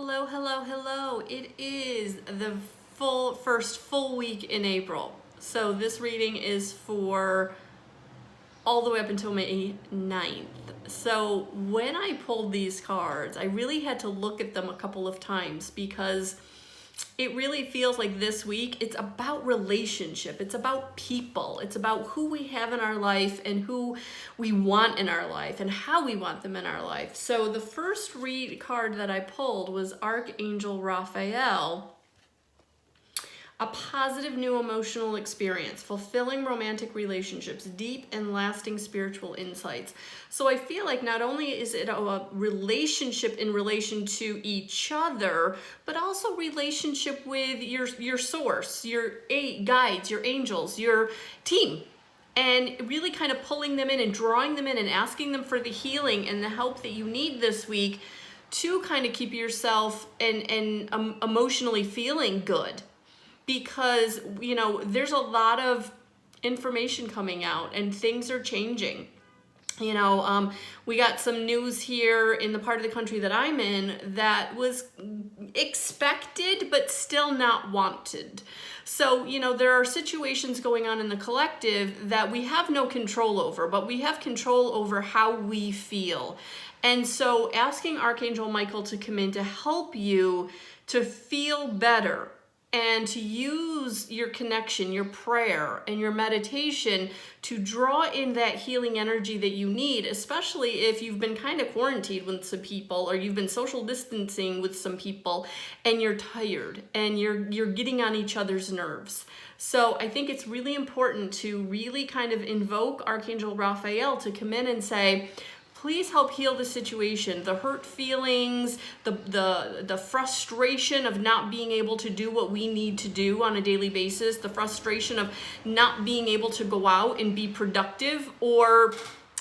Hello, hello, hello. It is the first full week in April. So this reading is for all the way up until May 9th. So when I pulled these cards, I really had to look at them a couple of times because it really feels like this week it's about relationship, it's about people, it's about who we have in our life and who we want in our life and how we want them in our life. So the first card that I pulled was Archangel Raphael. A positive new emotional experience, fulfilling romantic relationships, deep and lasting spiritual insights. So I feel like not only is it a relationship in relation to each other, but also relationship with your source, your guides, your angels, your team. And really kind of pulling them in and drawing them in and asking them for the healing and the help that you need this week to kind of keep yourself and emotionally feeling good. Because, there's a lot of information coming out and things are changing. We got some news here in the part of the country that I'm in that was expected but still not wanted. So, there are situations going on in the collective that we have no control over, but we have control over how we feel. And so asking Archangel Michael to come in to help you to feel better and to use your connection, your prayer, and your meditation to draw in that healing energy that you need, especially if you've been kind of quarantined with some people or you've been social distancing with some people and you're tired and you're getting on each other's nerves. So I think it's really important to really kind of invoke Archangel Raphael to come in and say, please help heal the situation, the hurt feelings, the frustration of not being able to do what we need to do on a daily basis, the frustration of not being able to go out and be productive or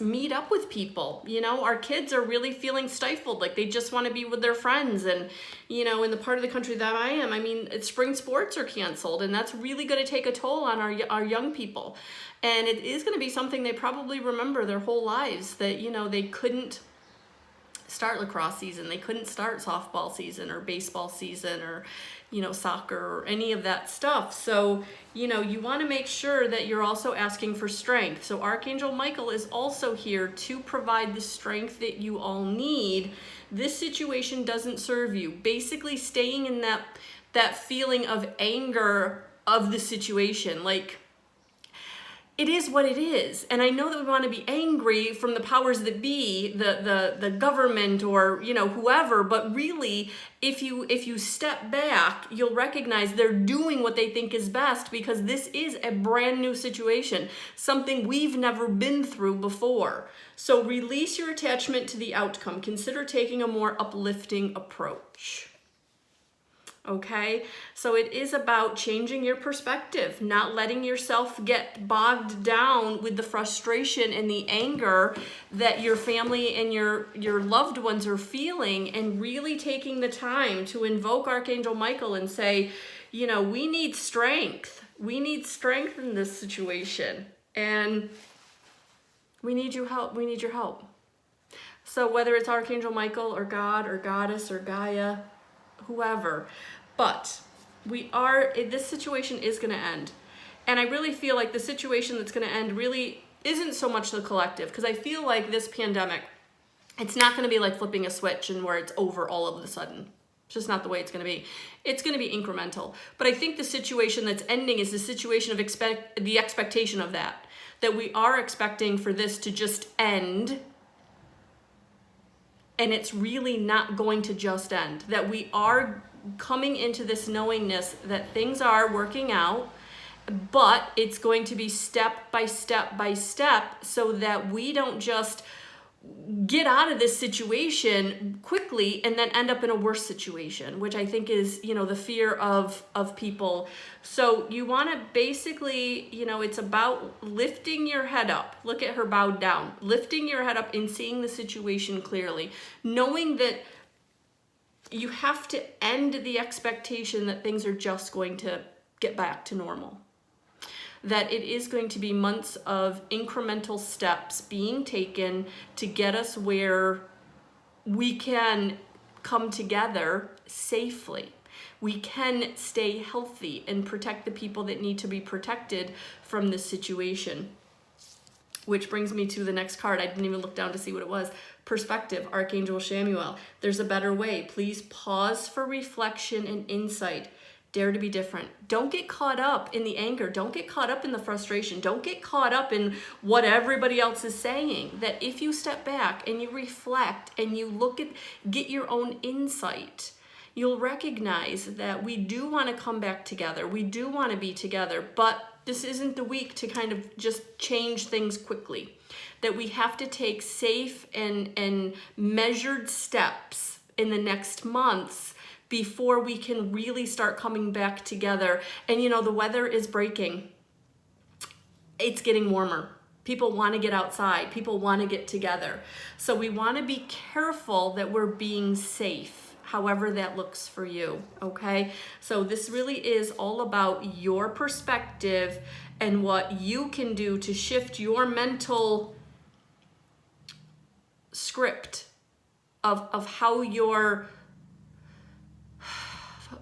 meet up with people. Our kids are really feeling stifled, like they just want to be with their friends. And, in the part of the country that I am, spring sports are canceled, and that's really going to take a toll on our young people. And it is going to be something they probably remember their whole lives, that, they couldn't start lacrosse season, they couldn't start softball season or baseball season or, soccer or any of that stuff. So, you want to make sure that you're also asking for strength. So Archangel Michael is also here to provide the strength that you all need. This situation doesn't serve you. Basically staying in that feeling of anger of the situation, like, it is what it is. And I know that we want to be angry from the powers that be, the government or, whoever, but really, if you step back, you'll recognize they're doing what they think is best, because this is a brand new situation, something we've never been through before. So release your attachment to the outcome. Consider taking a more uplifting approach. Okay, so it is about changing your perspective, not letting yourself get bogged down with the frustration and the anger that your family and your loved ones are feeling, and really taking the time to invoke Archangel Michael and say, we need strength. We need strength in this situation, and we need your help. We need your help. So whether it's Archangel Michael or God or Goddess or Gaia, whoever, but this situation is going to end. And I really feel like the situation that's going to end really isn't so much the collective, because I feel like this pandemic, it's not going to be like flipping a switch and where it's over all of a sudden. It's just not the way it's going to be. It's going to be incremental. But I think the situation that's ending is the situation of the expectation of that we are expecting for this to just end. And it's really not going to just end. That we are coming into this knowingness that things are working out, but it's going to be step by step by step, so that we don't just get out of this situation quickly and then end up in a worse situation, which I think is, the fear of people. So you want to basically, it's about lifting your head up. Look at her bowed down, lifting your head up and seeing the situation clearly, knowing that you have to end the expectation that things are just going to get back to normal. That it is going to be months of incremental steps being taken to get us where we can come together safely. We can stay healthy and protect the people that need to be protected from this situation. Which brings me to the next card. I didn't even look down to see what it was. Perspective, Archangel Chamuel. There's a better way. Please pause for reflection and insight. Dare to be different. Don't get caught up in the anger. Don't get caught up in the frustration. Don't get caught up in what everybody else is saying. That if you step back and you reflect and you get your own insight, you'll recognize that we do want to come back together. We do want to be together, but this isn't the week to kind of just change things quickly. That we have to take safe and measured steps in the next months before we can really start coming back together. And you know, the weather is breaking. It's getting warmer. People want to get outside. People want to get together. So we want to be careful that we're being safe, however that looks for you, okay? So this really is all about your perspective and what you can do to shift your mental script of how you're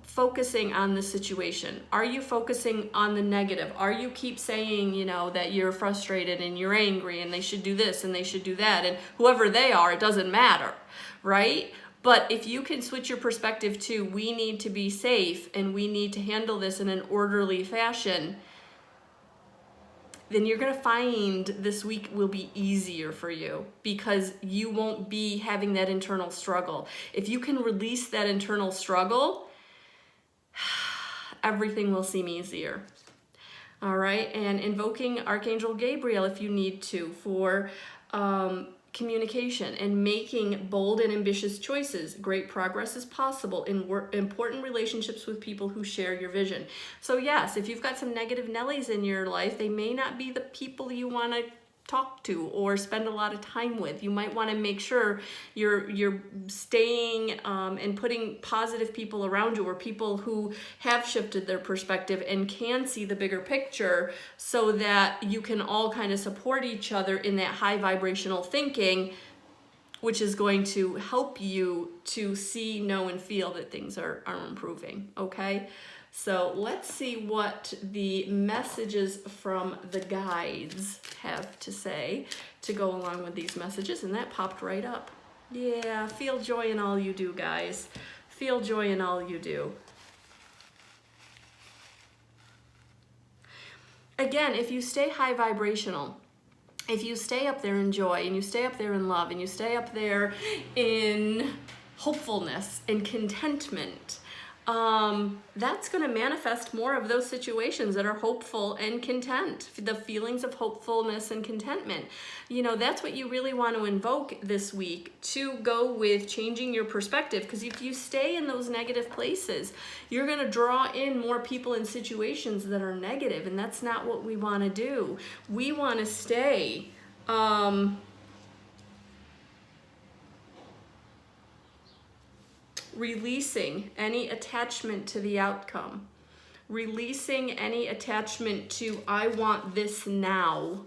focusing on the situation. Are you focusing on the negative? Are you keep saying, you know, that you're frustrated and you're angry and they should do this and they should do that, and whoever they are, it doesn't matter, right? But if you can switch your perspective to, we need to be safe and we need to handle this in an orderly fashion, then you're going to find this week will be easier for you because you won't be having that internal struggle. If you can release that internal struggle, everything will seem easier. All right, and invoking Archangel Gabriel if you need to for communication and making bold and ambitious choices. Great progress is possible in important relationships with people who share your vision. So yes, if you've got some negative Nellies in your life, they may not be the people you want to talk to or spend a lot of time with. You might want to make sure you're staying and putting positive people around you, or people who have shifted their perspective and can see the bigger picture, so that you can all kind of support each other in that high vibrational thinking, which is going to help you to see, know, and feel that things are improving, okay? So let's see what the messages from the guides have to say to go along with these messages. And that popped right up. Yeah, feel joy in all you do, guys. Feel joy in all you do. Again, if you stay high vibrational, if you stay up there in joy, and you stay up there in love, and you stay up there in hopefulness and contentment, that's going to manifest more of those situations that are hopeful and content, the feelings of hopefulness and contentment. You know, that's what you really want to invoke this week to go with changing your perspective, because if you stay in those negative places, you're going to draw in more people and situations that are negative, and that's not what we want to do. We want to stay releasing any attachment to the outcome, releasing any attachment to I want this now,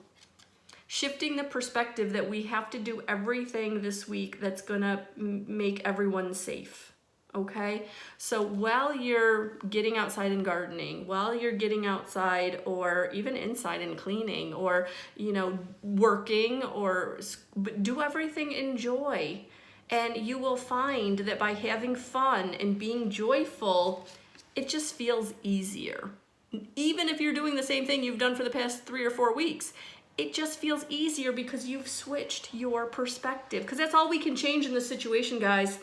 shifting the perspective that we have to do everything this week that's gonna make everyone safe, okay? So while you're getting outside and gardening, while you're getting outside or even inside and cleaning, or, you know, working, or do everything in joy. And you will find that by having fun and being joyful, it just feels easier. Even if you're doing the same thing you've done for the past 3 or 4 weeks, it just feels easier because you've switched your perspective. Because that's all we can change in this situation, guys.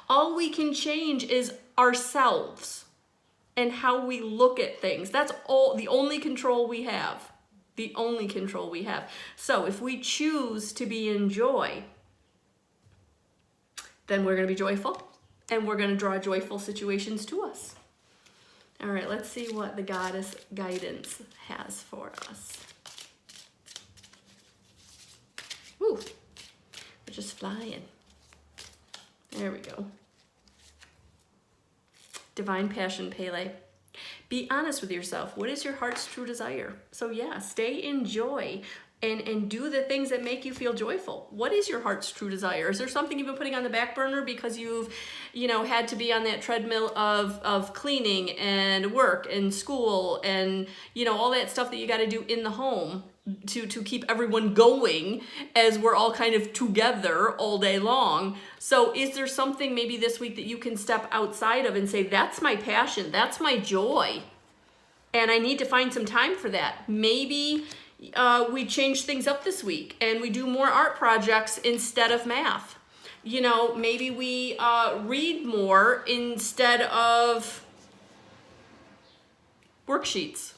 All we can change is ourselves and how we look at things. That's all, the only control we have. The only control we have. So if we choose to be in joy, then we're going to be joyful, and we're going to draw joyful situations to us. All right, let's see what the goddess guidance has for us. Woo, we're just flying. There we go. Divine Passion, Pele. Be honest with yourself. What is your heart's true desire? So yeah, stay in joy. and do the things that make you feel joyful. What is your heart's true desire? Is there something you've been putting on the back burner because you've, had to be on that treadmill of cleaning and work and school and, all that stuff that you got to do in the home to keep everyone going as we're all kind of together all day long? So is there something maybe this week that you can step outside of and say, that's my passion, that's my joy, and I need to find some time for that? Maybe we change things up this week and we do more art projects instead of math. Maybe we read more instead of worksheets.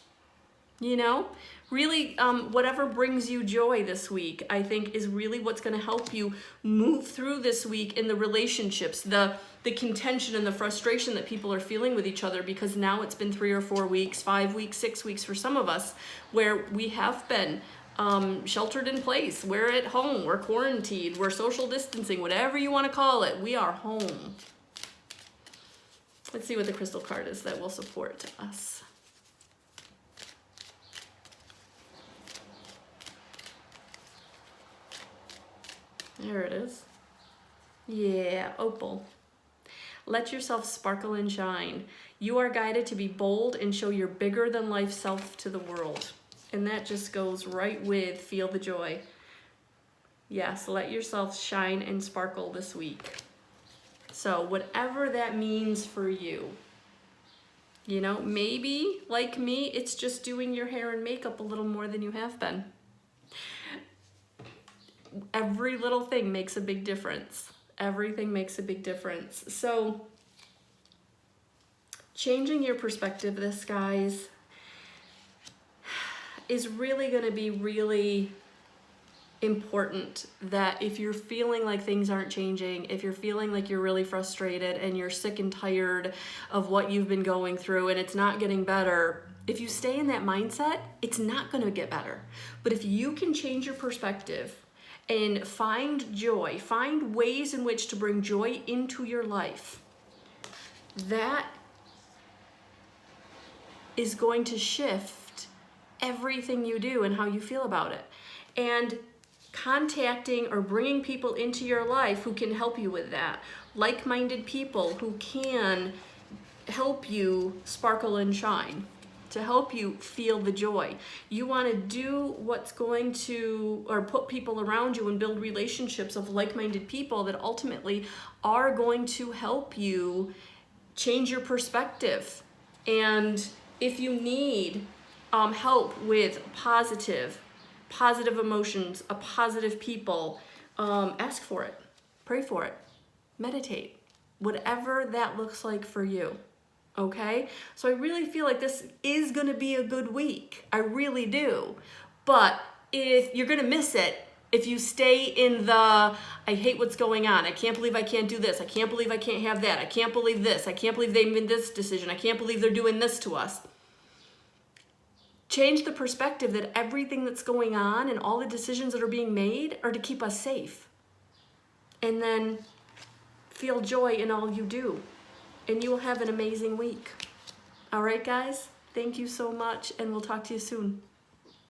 Really, whatever brings you joy this week, I think, is really what's going to help you move through this week in the relationships, the contention and the frustration that people are feeling with each other, because now it's been 3 or 4 weeks, 5 weeks, 6 weeks for some of us, where we have been sheltered in place. We're at home, we're quarantined, we're social distancing, whatever you want to call it. We are home. Let's see what the crystal card is that will support us. There it is. Yeah, opal. Let yourself sparkle and shine. You are guided to be bold and show your bigger than life self to the world. And that just goes right with feel the joy. Yes, let yourself shine and sparkle this week. So whatever that means for you. Maybe like me, it's just doing your hair and makeup a little more than you have been. Every little thing makes a big difference. Everything makes a big difference. So changing your perspective, this, guys, is really going to be really important. That if you're feeling like things aren't changing, if you're feeling like you're really frustrated and you're sick and tired of what you've been going through and it's not getting better, if you stay in that mindset, it's not going to get better. But if you can change your perspective and find joy, find ways in which to bring joy into your life, that is going to shift everything you do and how you feel about it. And contacting or bringing people into your life who can help you with that, like-minded people who can help you sparkle and shine, to help you feel the joy. You want to do what's going to, or put people around you and build relationships of like-minded people that ultimately are going to help you change your perspective. And if you need help with positive emotions, a positive people, ask for it, pray for it, meditate, whatever that looks like for you. Okay? So I really feel like this is going to be a good week. I really do. But if you're going to miss it, if you stay in the, I hate what's going on, I can't believe I can't do this, I can't believe I can't have that, I can't believe this, I can't believe they made this decision, I can't believe they're doing this to us. Change the perspective that everything that's going on and all the decisions that are being made are to keep us safe. And then feel joy in all you do. And you will have an amazing week. All right, guys? Thank you so much, and we'll talk to you soon.